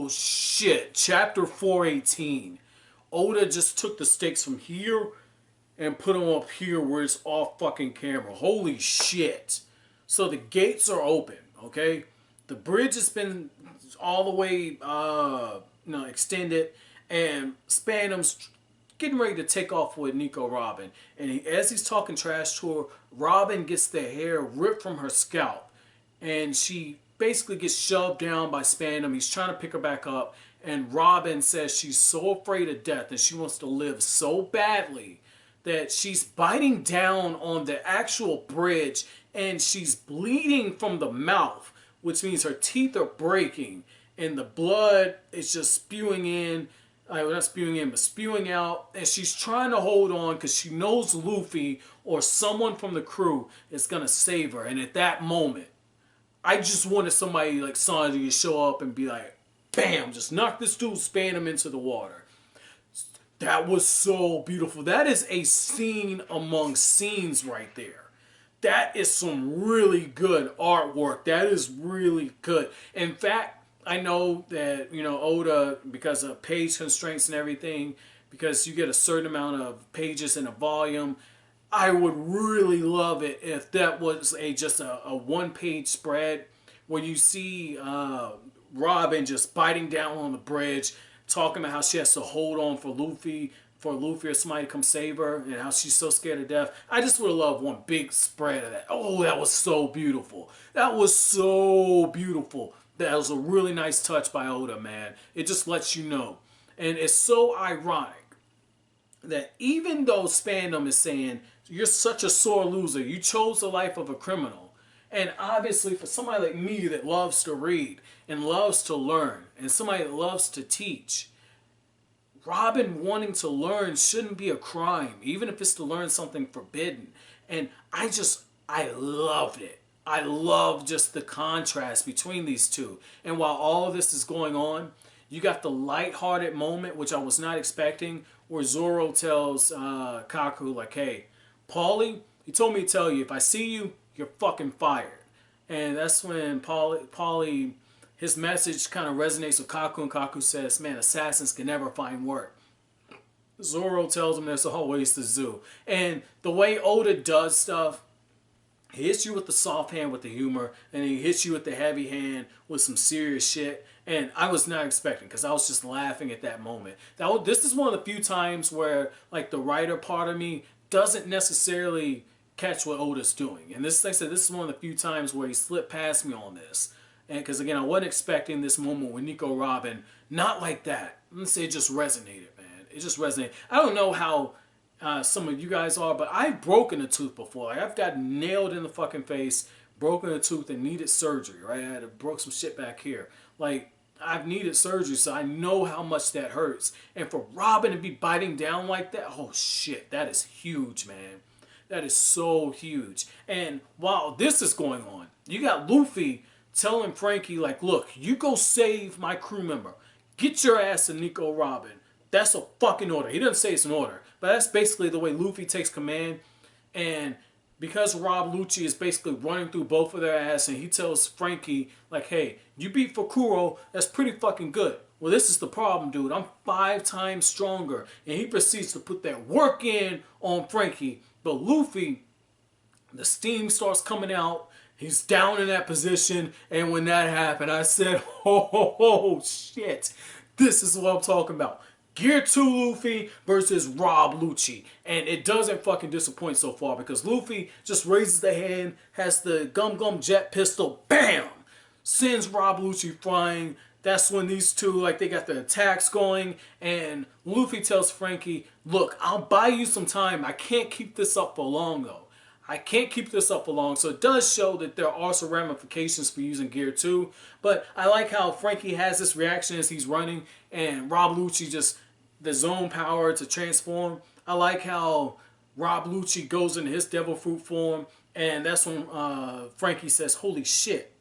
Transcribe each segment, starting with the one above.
Oh shit, chapter 418. Oda just took the stakes from here and put them up here where it's off fucking camera. Holy shit. So the gates are open, okay? The bridge has been all the way extended, and Spandam's getting ready to take off with Nico Robin. And as he's talking trash to her, Robin gets the hair ripped from her scalp, and she basically gets shoved down by Spandam. He's trying to pick her back up, and Robin says she's so afraid of death and she wants to live so badly that she's biting down on the actual bridge, and she's bleeding from the mouth, which means her teeth are breaking, and the blood is just spewing in. Not spewing in, but spewing out. And she's trying to hold on because she knows Luffy or someone from the crew is going to save her. And at that moment, I just wanted somebody like Sanji to show up and be like, bam, just knock this dude, span him into the water. That was so beautiful. That is a scene among scenes right there. That is some really good artwork. That is really good. In fact, I know that, Oda, because of page constraints and everything, because you get a certain amount of pages in a volume, I would really love it if that was just a one-page spread where you see Robin just biting down on the bridge, talking about how she has to hold on for Luffy or somebody to come save her, and how she's so scared of death. I just would have loved one big spread of that. Oh, that was so beautiful. That was so beautiful. That was a really nice touch by Oda, man. It just lets you know. And it's so ironic that even though Spandam is saying, you're such a sore loser, you chose the life of a criminal. And obviously for somebody like me that loves to read and loves to learn and somebody that loves to teach, Robin wanting to learn shouldn't be a crime, even if it's to learn something forbidden. And I loved it. I love just the contrast between these two. And while all of this is going on, you got the lighthearted moment, which I was not expecting, where Zoro tells Kaku, like, hey, Paulie, he told me to tell you, if I see you, you're fucking fired. And that's when Paulie, his message kind of resonates with Kaku, and Kaku says, man, assassins can never find work. Zoro tells him there's always the zoo. And the way Oda does stuff, he hits you with the soft hand with the humor, and he hits you with the heavy hand with some serious shit. And I was not expecting, because I was just laughing at that moment. This is one of the few times where, like, the writer part of me doesn't necessarily catch what Oda's doing. And this, like I said, this is one of the few times where he slipped past me on this. And because, again, I wasn't expecting this moment with Nico Robin. Not like that. Let's say it just resonated, man. It just resonated. I don't know how some of you guys are, but I've broken a tooth before. Like, I've got nailed in the fucking face, broken a tooth, and needed surgery, right? I had to broke some shit back here. Like, I've needed surgery, so I know how much that hurts. And for Robin to be biting down like that, oh shit, that is huge, man. That is so huge. And while this is going on, you got Luffy telling Franky, like, look, you go save my crew member. Get your ass to Nico Robin. That's a fucking order. He doesn't say it's an order, but that's basically the way Luffy takes command. And because Rob Lucci is basically running through both of their ass, and he tells Franky, like, hey, you beat Kokoro, that's pretty fucking good. Well, this is the problem, dude. I'm 5 times stronger. And he proceeds to put that work in on Franky. But Luffy, the steam starts coming out. He's down in that position. And when that happened, I said, oh shit. This is what I'm talking about. Gear 2 Luffy versus Rob Lucci. And it doesn't fucking disappoint so far, because Luffy just raises the hand, has the Gum jet pistol, bam! Sends Rob Lucci flying. That's when these two, like, they got the attacks going. And Luffy tells Franky, look, I'll buy you some time. I can't keep this up for long, though. I can't keep this up for long. So it does show that there are some ramifications for using Gear 2. But I like how Franky has this reaction as he's running, and Rob Lucci just, the zone power to transform. I like how Rob Lucci goes into his devil fruit form, and that's when Franky says, holy shit,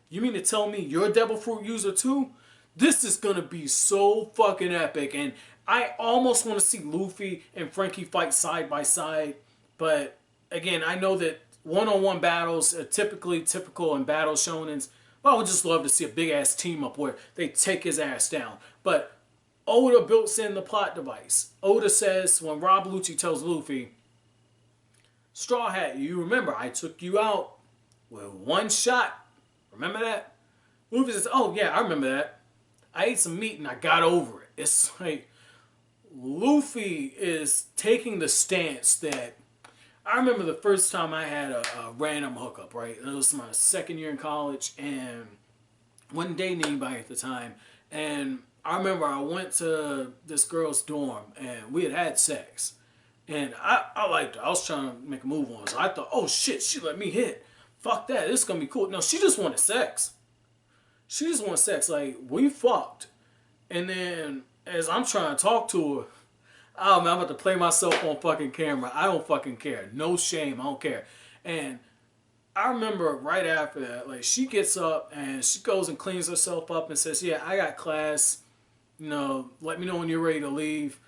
you mean to tell me you're a devil fruit user too? This is going to be so fucking epic. And I almost want to see Luffy and Franky fight side by side. But again, I know that one-on-one battles are typically typical in battle shonens. But I would just love to see a big ass team up where they take his ass down. But Oda builds in the plot device. Oda says when Rob Lucci tells Luffy, Straw Hat, you remember I took you out with one shot. Remember that? Luffy says, oh yeah, I remember that. I ate some meat and I got over it. It's like Luffy is taking the stance that I remember the first time I had a random hookup, right? It was my second year in college and wasn't dating anybody at the time. And I remember I went to this girl's dorm and we had sex. And I liked her. I was trying to make a move on her. So I thought, oh shit, she let me hit. Fuck that, this is gonna be cool. No, she just wanted sex. She just wanted sex. Like, we fucked. And then as I'm trying to talk to her, oh man, I'm about to play myself on fucking camera. I don't fucking care. No shame. I don't care. And I remember right after that, like, she gets up and she goes and cleans herself up and says, yeah, I got class. You know, let me know when you're ready to leave.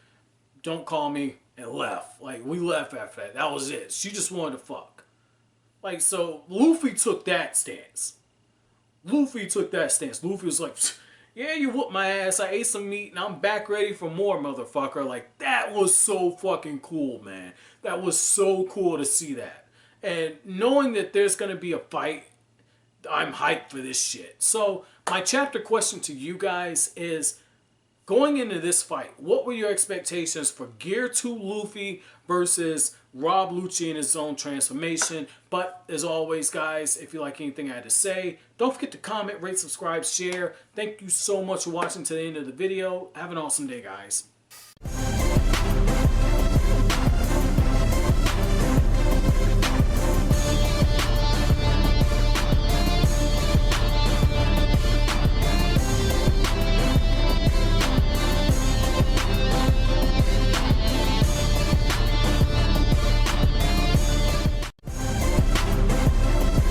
Don't call me. And left. Like, we left after that. That was it. She just wanted to fuck. Like, so Luffy took that stance. Luffy took that stance. Luffy was like, yeah, you whooped my ass. I ate some meat and I'm back ready for more, motherfucker. Like, that was so fucking cool, man. That was so cool to see that. And knowing that there's going to be a fight, I'm hyped for this shit. So, my chapter question to you guys is, going into this fight, what were your expectations for Gear 2 Luffy versus Rob Lucci in his own transformation? But as always, guys, if you like anything I had to say, don't forget to comment, rate, subscribe, share. Thank you so much for watching to the end of the video. Have an awesome day, guys.